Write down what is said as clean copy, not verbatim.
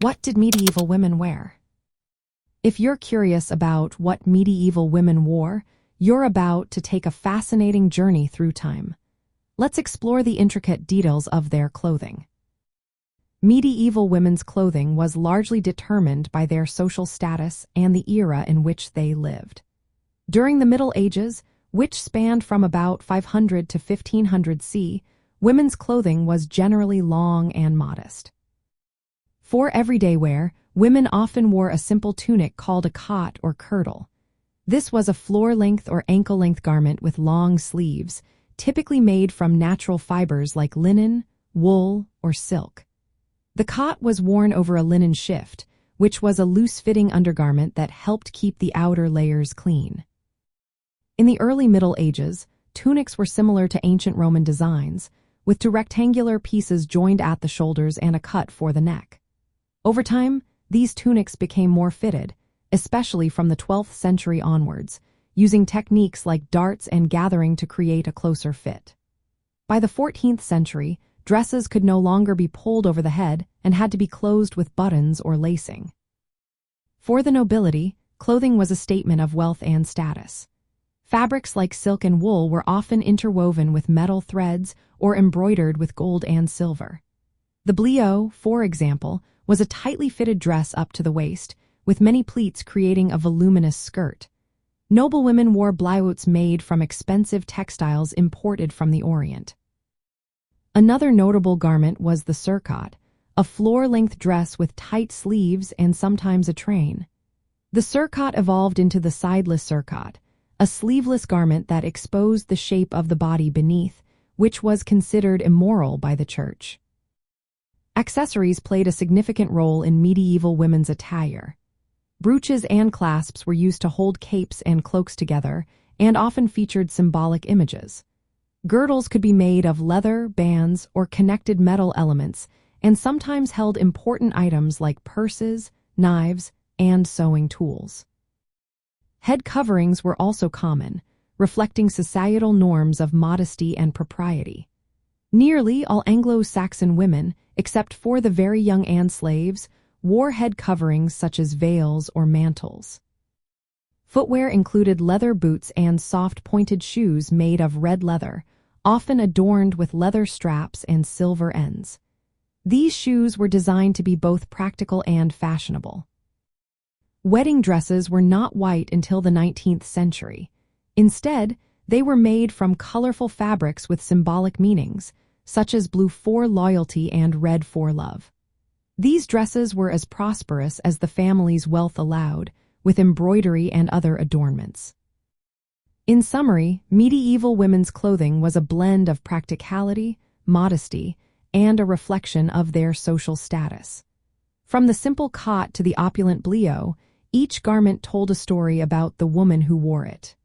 What did medieval women wear? If you're curious about what medieval women wore, you're about to take a fascinating journey through time. Let's explore the intricate details of their clothing. Medieval women's clothing was largely determined by their social status and the era in which they lived. During the Middle Ages, which spanned from about 500 to 1500 C, women's clothing was generally long and modest. For everyday wear, women often wore a simple tunic called a cot or kirtle. This was a floor-length or ankle-length garment with long sleeves, typically made from natural fibers like linen, wool, or silk. The cot was worn over a linen shift, which was a loose-fitting undergarment that helped keep the outer layers clean. In the early Middle Ages, tunics were similar to ancient Roman designs, with two rectangular pieces joined at the shoulders and a cut for the neck. Over time, these tunics became more fitted, especially from the 12th century onwards, using techniques like darts and gathering to create a closer fit. By the 14th century, dresses could no longer be pulled over the head and had to be closed with buttons or lacing. For the nobility, clothing was a statement of wealth and status. Fabrics like silk and wool were often interwoven with metal threads or embroidered with gold and silver. The bliaut, for example, was a tightly fitted dress up to the waist, with many pleats creating a voluminous skirt. Noblewomen wore bliauts made from expensive textiles imported from the Orient. Another notable garment was the surcoat, a floor-length dress with tight sleeves and sometimes a train. The surcoat evolved into the sideless surcoat, a sleeveless garment that exposed the shape of the body beneath, which was considered immoral by the church. Accessories played a significant role in medieval women's attire. Brooches and clasps were used to hold capes and cloaks together and often featured symbolic images. Girdles could be made of leather, bands, or connected metal elements and sometimes held important items like purses, knives, and sewing tools. Head coverings were also common, reflecting societal norms of modesty and propriety. Nearly all Anglo-Saxon women, except for the very young and slaves, wore head coverings such as veils or mantles. Footwear included leather boots and soft pointed shoes made of red leather, often adorned with leather straps and silver ends. These shoes were designed to be both practical and fashionable. Wedding dresses were not white until the 19th century. Instead, they were made from colorful fabrics with symbolic meanings, such as blue for loyalty and red for love. These dresses were as prosperous as the family's wealth allowed, with embroidery and other adornments. In summary, medieval women's clothing was a blend of practicality, modesty, and a reflection of their social status. From the simple cot to the opulent bliaut, each garment told a story about the woman who wore it.